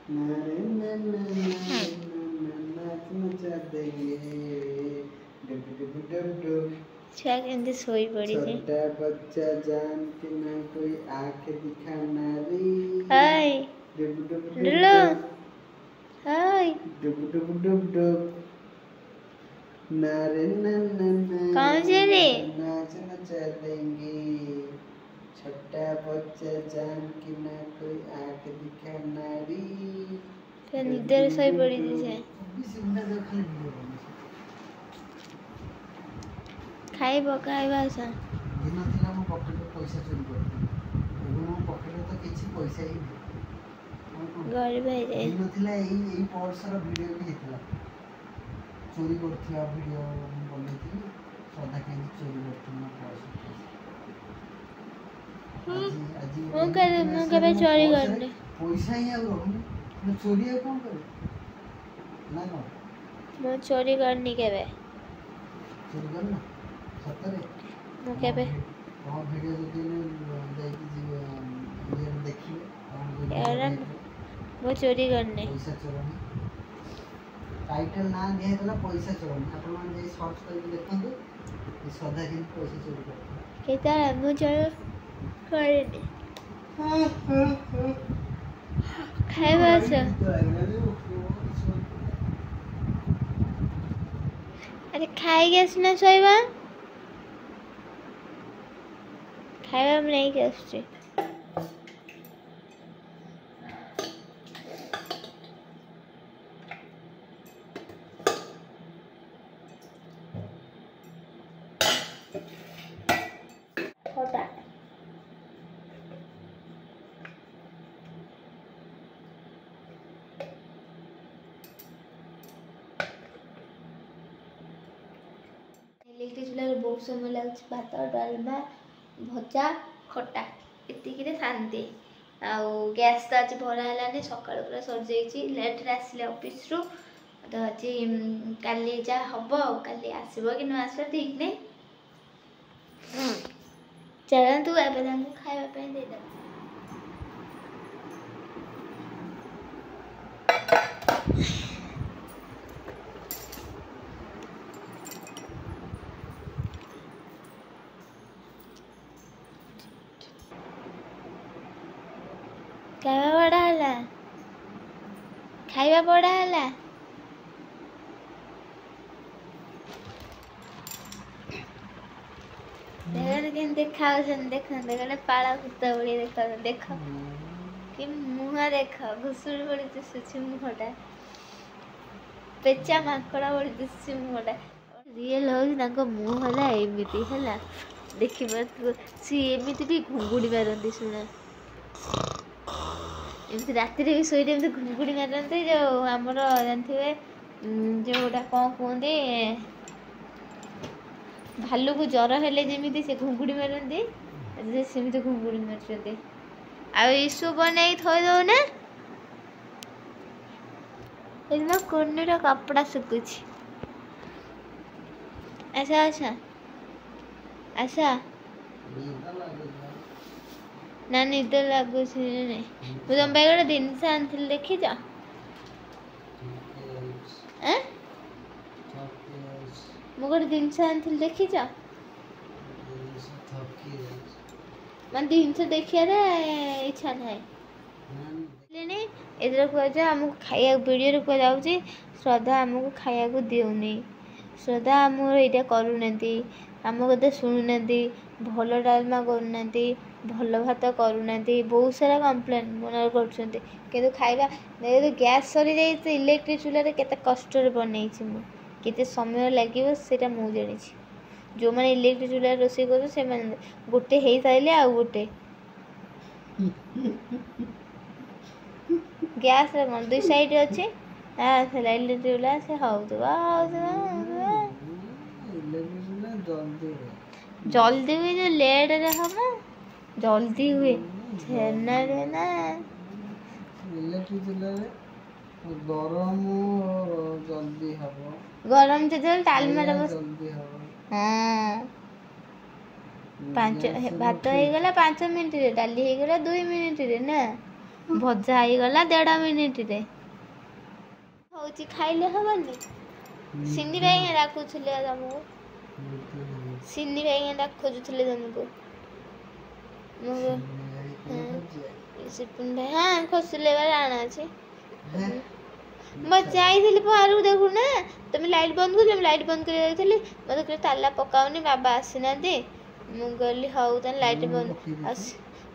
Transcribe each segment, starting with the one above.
नारे ना ना ना नाच मचा देंगे डुब डुब डुब डुब। छुआ केमती सोई पड़ी छोटा बच्चा जान के ना कोई आंख दिखा नारी। हाय डुब डुब डुब डुल्लू डुब हाय डुब डुब डुब डुब। नारे ना ना ना कौन से रे नाच नचा देंगे। छोटा बच्चा जान के ना कोई आंख दिखा नारी। फिर निदर सोई पड़ी से खाइब खाइबा सा दिन थिला मो पकेट पैसा चोरी करथि मो पकेट तो किछि पैसा ही नहीं गरीब है जाए दिन थिला एई पर्स रो वीडियो भी हेतला चोरी करथिया वीडियो बनैथि सदा के चोरी करथि मो पर्स ମୁଁ କେବେ ଚୋରି କରିନି पैसा ही आ रहु मैं चोरी आ कोन करे ना ना ମୁଁ ଚୋରି କରିନି କେବେ चोरी करना सतरे ମୁଁ केବେ और वीडियो जदी जाई कि ये देखिए यार ମୁଁ ଚୋरी କରିନି पैसा चोरनी टाइटल ना दिए देला पैसा चोरनी आपण मान जे सर्च करके देखंतु ये सदा के पैसा चोरी करते केताला ମୁଁ ଚୋରି କରିନି ଖାଇବା ଆସ अरे खाएगी आसना सोइबा खाଇବା ମୁଁ ନେଇକି ଆସୁଛି ଖଟା इलेक्ट्रिक चूल्हा बहुत समय लगे भात डालमा भजा खटा एतिक शांति आउ गैस तो आज भरा है सका पूरा सर लेट्रे आसिले ऑफिस रु तो आज काली जा हम काली आसब कि न आस ठीक नहीं चलतु एवं खावाई देदेव खाଇବା बड़ा है खाଇବା बड़ा है देखा देख देख पाला कुत्ता बड़ी देख देख कि मुह देख घुसुड़ी बड़ी दिशुची मुहटा पेचा माकड़ा बड़ी दिशुची मुहटा रियल हो मुह है एमती है देखिए सी एमती भी घुंगुड़ी मारती शुणा एमती राति भी शोटे एमती घुंगुड़ी मारती जो आमर जानते जोटा कौन कहते भालू को जर हेले जमी से घुंगुड़ी मारती सेमती घुंगुड़ी मार आईसु बनई थई दो ना कोर्णर कपड़ा सुकुच अच्छा अच्छा अच्छा ना निद लगुच नहीं मुझे तुम गोटे जिनस आनी देखी मु गोटे जिनस आनी देखी मैं जिनस देखार इच्छा ना एथर कह आमको खाया वीडियो कह जाऊँगी श्रद्धा आमको खाया को देउनी श्रद्धा आम यहाँ करूना आम कथा शुणुना भल डालमा करूना भल भात करूना बहुत सारा कम्प्लेन मन कर खाଇବା गैस सरी जाए इलेक्ट्रिक चूल्हा केते कष्ट बनई केते समय लगे से मुझे जानी जो मैंने इलेक्ट्रिक चूल्हा रोषे कर गोटे हो सारे आ गोटे गैस दुई साइड अच्छे इलेक्ट्रिक चूल्हा से जल्दी हुए जो लेट रे हम जल्दी हुए छेना रे ना इलेक्ट्रिक चूल्हा गरम जल्दी हबो गरम जो डालमा जल्दी हबो हाँ भात हो गला 5 मिनट रे डाली हो गला 2 मिनट रे ना भजा ହେଇଗଲା 1.5 ମିନିଟରେ ହଉଛି ଖାଇଲେ ହବନି ସିନି ଭାଇ ଡାକୁଥିଲେ ତମକୁ ସିନି ଭାଇ ଖୋଜୁଥିଲେ ତମକୁ सिपुन भाई हाँ खोजले राणा अच्छे मैं जाइली बाहर देखू ना तुम लाइट बंद कर लाइट बंद कर मत ताला पकाऊनी बाबा आसीना मुझे हौ लाइट बंद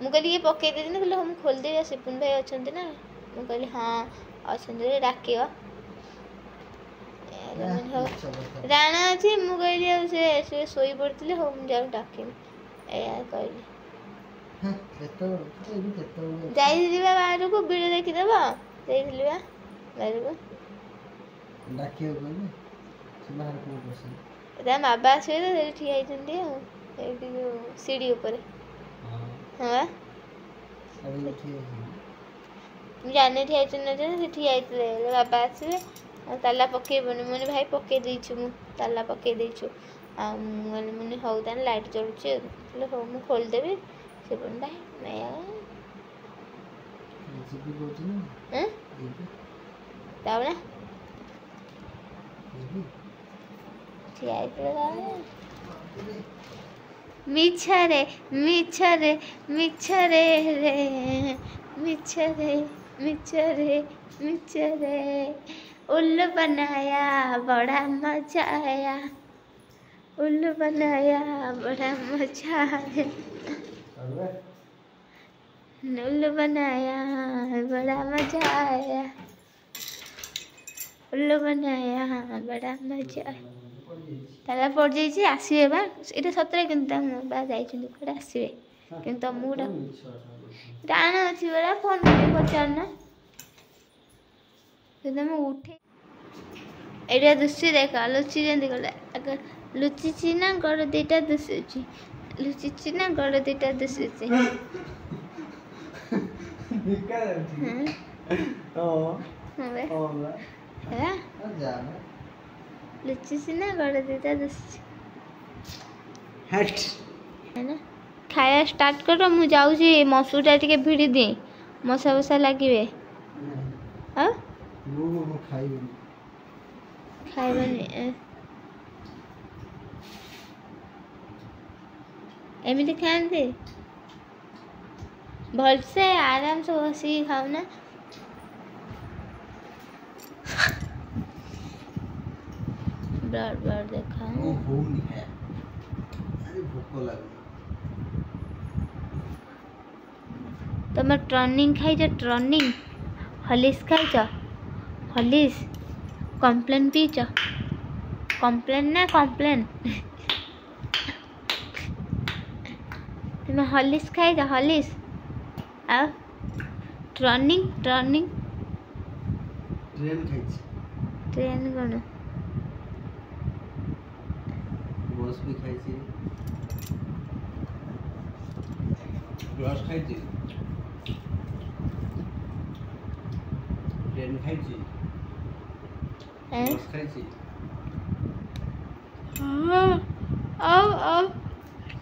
मुझे ये पकई दे कहले हम खोलदे सिपुन भाई अच्छा ना मुझे हाँ अच्छा डाक राणा अच्छे मुझे से शोई पड़ती हूँ मुझे डाक कहली ଯାଇଥିଲି ବା ବାହାରକୁ ଭିଡ଼ିଓ ଦେଖିଦେବ ଯାଇଥିଲି ବା ବାହାରକୁ ତା ବାବା ଆସିବେ ତ ସେଇଠି ଠିଆ ହେଇଛନ୍ତି ଆଉ ସେଇଠି ଯୋଉ ସିଡ଼ି ଉପରେ ହଁ ବା ମୁଁ ଜାଣିନି ଠିଆ ହେଇଛନ୍ତି ନା ସେ ଠିଆ ହେଇଥିଲେ ବାବା ଆସିବେ ଆଉ ତାଲା ପକେଇବନି ମୁଁ ଭାଇ ପକେଇ ଦେଇଛୁ ମୁଁ ତାଲା ପକେଇ ଦେଇଛୁ ଆଉ ମୁଁ ହଉ ତାହେଲେ ଲାଇଟ୍ ଜଳୁଛି ଆଉ ହଉ ମୁଁ ଖୋଲିଦେବି सिपुन भाई मैं तावना मिछरे मिछरे मिछरे रे मिछरे मिछरे मिछरे उल्लू बनाया बड़ा मजा आया उल्लू बनाया बड़ा मजा आया उल्लू बनाया बड़ा मजा आया उल्लू बनाया बड़ा मजा ताला पड़ जाइए आसवे बा ये सतरे कि बा जाइए आसवे कि तुमको राणा अच्छी बड़ा फोन कर पचारना तुम उठे ये दुष्टी देख लुचि जमी गला लुचि ना गोड़ दीटा दुसुची लुचि ना गोड़ दीटा दुसुची लुचि ना गोड़ दीटा दुसुची है ना खाया स्टार्ट करो मु जाऊँ मसूटा टिके भिड़ी दी मशा बसा लगे खाइबनी एमती खाते भलसे आराम से बसिक खाऊ ना ब्लड ब्लड देखा तुम ट्रनिंग खाई ट्रनिंग हलिस खाई हलिस कम्प्लेन पीच कम्प्लेन ना कम्प्लेन तुम हलिस खाई हलिस आ ट्रनिंग ट्रनिंग ट्रेन कौन बस भी खाई ब्रश खाई ट्रेन खाई बस खाई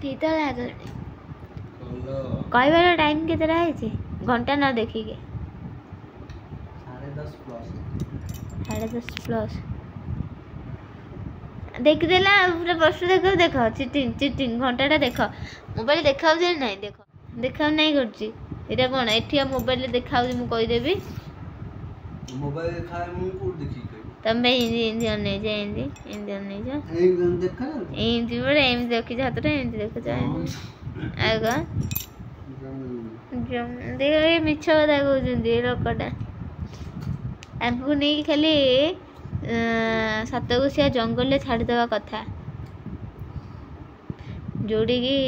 ठीक कहबार टाइम के घंटा न देखिके 10:30 प्लस देखीदेला पूरा प्रश्न देख देख चिटिंग चिटिंग घंटा देख मोबाइल देखा ना देख देखा नहीं करछि एटा कोन एठिया मोबाइल देखा मु कहिदेबी मोबाइल खाए मु को देखि तमे हिंदी नहीं जा हिंदी नहीं जा एकदम देखा हिंदी बड़े एम देखि जात रे हिंदी देख जा आगा जम देख ये मिछ कथा कहउछन्ती लोकटा हमको नहीं खाली सतगुसिया जंगल छाड़देवा कथा जोड़ी की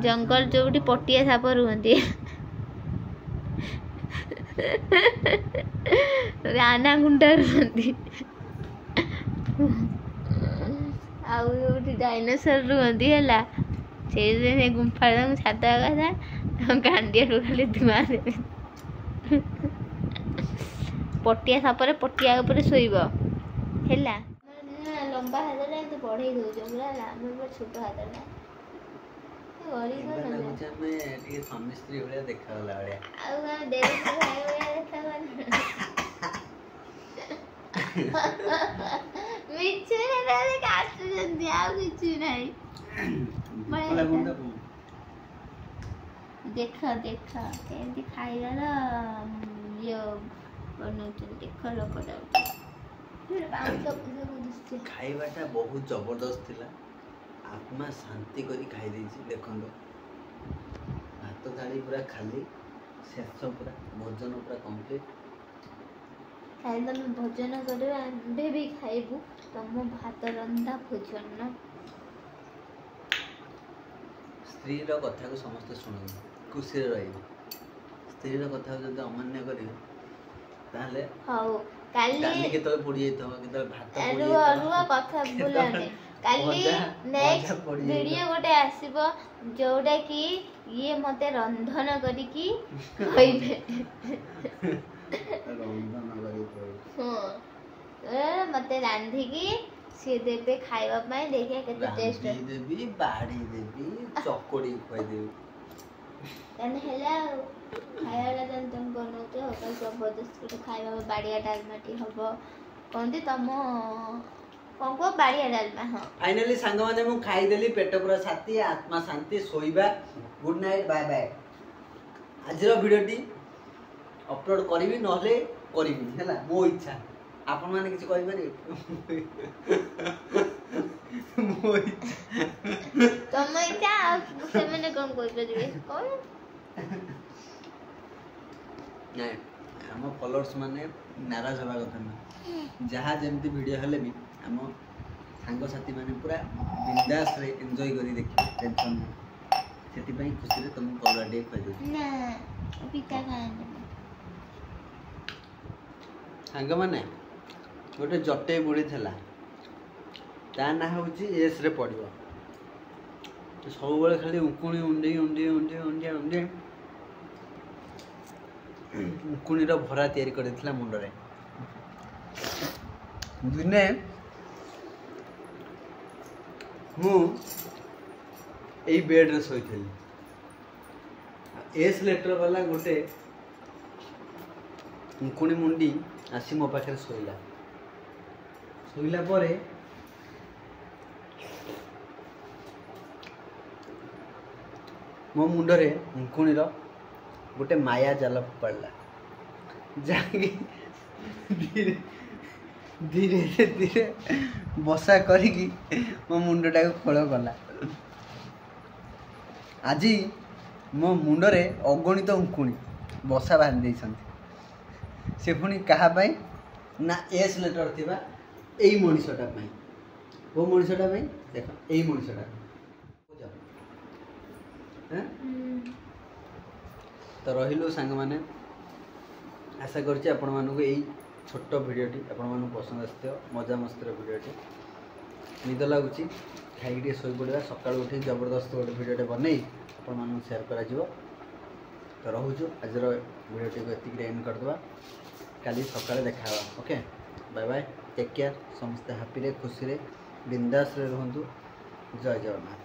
जंगल जोड़ी पटिया साप रुहती राना गुंडा रुहती आउ डायनासोर रुहती है से गुंफा छाड़ा कथा गांडिया खाली धुआं देवे पटिया सापर पटिया ऊपर शोब है लंबा हाथ बढ़े दौच पूरा छोट हाथ ଗଳି ଏବେ କଣ ଲାଗୁଛି ଆମେ ଟିକେ ସ୍ୱାମୀ ସ୍ତ୍ରୀ ଭଳିଆ ଦେଖାଗଲା ଭଳିଆ। ଆଉ କଣ ଦେବତା ଭାଇ ଭଳିଆ ଦେଖାଗଲା ମିଛରେ ତାହେଲେ କାଟୁଛନ୍ତି ଆଉ କିଛି ନାହିଁ ଭୋକ ଲାଗୁନି ତ? ଦେଖ ଦେଖ କେମିତି ଖାଇବାର ଇଏ ବନଉଛନ୍ତି ଦେଖ ଲୋକଟା ଖାଇବାଟା ବହୁତ ଜବରଦସ୍ତ ଥିଲା। ଆତ୍ମା ଶାନ୍ତି କରି ଖାଇ ଦେଇଛି। ଦେଖନ୍ତୁ ଭାତ ଥାଳି ପୁରା ଖାଲି, ଶେଷ ପୁରା ଭୋଜନ ପୁରା କମ୍ପ୍ଲିଟ୍। କାଲି ତମେ ଭୋଜନ କରିବ ଆମ୍ଭେ ବି ଖାଇବୁ ତମ ଭାତ ରନ୍ଧା ଭୋଜନ। ସ୍ତ୍ରୀର କଥାକୁ ସମସ୍ତେ ଶୁଣନ୍ତୁ, ଖୁସିରେ ରହିବେ। ସ୍ତ୍ରୀର କଥାକୁ ଯଦି ଅମାନ୍ୟ କରିବେ ତାହେଲେ ହଉ କାଲି ଡାଲି କେତେବେଳେ ପୋଡ଼ି ଯାଇଥିବ, କେତେବେଳେ ଭାତ ପୋଡ଼ି ରୁହ ରୁହ କଥା ବୁଲାନି। କାଲି ନେକ୍ସଟ ଭିଡ଼ିଓ ଗୋଟେ ଆସିବ ଯୋଉଟା କି ଇଏ ମତେ ରନ୍ଧନ କରିକି କହିବେ। ହଁ ମତେ ରାନ୍ଧିକି ସିଏ ଦେବେ ଖାଇବା ପାଇଁ, ଦେଖିବା କେତେ ଟେଷ୍ଟ ଦେବି, ବାଢି ଦେବି, ଚକଡି ଖୁଆଇଦେବି। ତାହେଲେ ହେଲା ଆଉ ଖାଇବାଟା ତାହେଲେ ତମେ ବନଉଛ ଆଉ କାଲି ଜବରଦସ୍ତ ଗୋଟେ ଖାଇବା ବାଡ଼ିଆ ଡାଲମାଟି ହବ। କହନ୍ତି ତମ କଣ କୁହ ବାଡ଼ିଆ ଡାଲମା। ହଁ ଫାଇନାଲି ସାଙ୍ଗମାନେ ମୁଁ ଖାଇଦେଲି, ପେଟ ପୁରା ଶାନ୍ତି, ଆତ୍ମା ଶାନ୍ତି, ଶୋଇବା। Good night, bye bye. ଆଜିର ଭିଡ଼ିଓଟି ଅପଲୋଡ଼ କରିବି ନହେଲେ କରିବି ହେଲା, ମୋ ଇଚ୍ଛା। ଆପଣମାନେ କିଛି କହିପାରିବେ? ମୋ ଇଚ୍ଛା। ତମ ଇଚ୍ଛା, ଆଉ ସେମାନେ କଣ କହିପାରିବେ କଣ? ନାଇଁ ଆମ ଫଲୋଅର୍ସ ମାନେ ନାରାଜ ହେବା କଥା ନୁହେଁ। ଯାହା ଯେମିତି ଭିଡ଼ିଓ ହେଲେ ବି ଆମ ସାଙ୍ଗସାଥି ମାନେ ପୁରା ବିନ୍ଦାସରେ ଏନ୍ଜୟ କରି ଦେଖିବେ, ଟେନସନ୍ ନାହିଁ। ସେଥିପାଇଁ ଖୁସିରେ ତମକୁ କଲରା ଟିକେ ଖୁଆଇଦେଉଛି। ନା ପିତା ଖାଏନି। ସାଙ୍ଗମାନେ ଗୋଟେ ଜଟେଇ ବୁଢ଼ୀ ଥିଲା, ତା ନାଁ ହେଉଛି ଏସ୍ରେ ପଡ଼ିବ। ସବୁବେଳେ ଖାଲି ଉଙ୍କୁଣି ଉଣ୍ଡେଇ ଉଣ୍ଡେଇ ଉଣ୍ଡେଇ ଉଣ୍ଡେଇ ଉଣ୍ଡେଇ ଉଙ୍କୁଣିର ଭରା ତିଆରି କରିଥିଲା ମୁଣ୍ଡରେ। ଦିନେ ମୁଁ ଏଇ ବେଡ୍ରେ ଶୋଇଥିଲି, ଏସ୍ ଲେଟର ବାଲା ଗୋଟେ ଉଙ୍କୁଣି ମୁଣ୍ଡି ଆସି ମୋ ପାଖରେ ଶୋଇଲା। ଶୋଇଲା ପରେ ମୋ ମୁଣ୍ଡରେ ଉଙ୍କୁଣିର ଗୋଟେ ମାୟା ଜାଲ ଫୋପାଡ଼ିଲା, ଯାହାକି ଧୀରେ ଧୀରେ ଧୀରେ ବସା କରିକି ମୋ ମୁଣ୍ଡଟାକୁ ଖୋଳ କଲା। ଆଜି ମୋ ମୁଣ୍ଡରେ ଅଗଣିତ ଉଙ୍କୁଣି ବସା ବାନ୍ଧି ଦେଇଛନ୍ତି। ସେ ପୁଣି କାହା ପାଇଁ ନା ଏସ୍ ଲେଟର ଥିବା ଏଇ ମଣିଷଟା ପାଇଁ। କୋଉ ମଣିଷଟା ପାଇଁ? ଦେଖ ଏଇ ମଣିଷଟା। ତ ରହିଲୁ ସାଙ୍ଗମାନେ, ଆଶା କରୁଛି ଆପଣମାନଙ୍କୁ ଏଇ ଛୋଟ ଭିଡ଼ିଓଟି ଆପଣମାନଙ୍କୁ ପସନ୍ଦ ଆସିଥିବ। ମଜାମସ୍ତିର ଭିଡ଼ିଓଟି। ନିଦ ଲାଗୁଛି, ଖାଇକି ଟିକେ ଶୋଇପଡ଼ିବା। ସକାଳୁ ଉଠି ଜବରଦସ୍ତ ଗୋଟେ ଭିଡ଼ିଓଟେ ବନେଇ ଆପଣମାନଙ୍କୁ ସେୟାର କରାଯିବ। ତ ରହୁଛୁ, ଆଜିର ଭିଡ଼ିଓଟିକୁ ଏତିକିରେ ଏଣ୍ଡ କରିଦେବା। କାଲି ସକାଳେ ଦେଖା ହେବା। Okay, bye bye, take care. ସମସ୍ତେ ହାପିରେ ଖୁସିରେ ବିନ୍ଦାସରେ ରୁହନ୍ତୁ। ଜୟ ଜଗନ୍ନାଥ।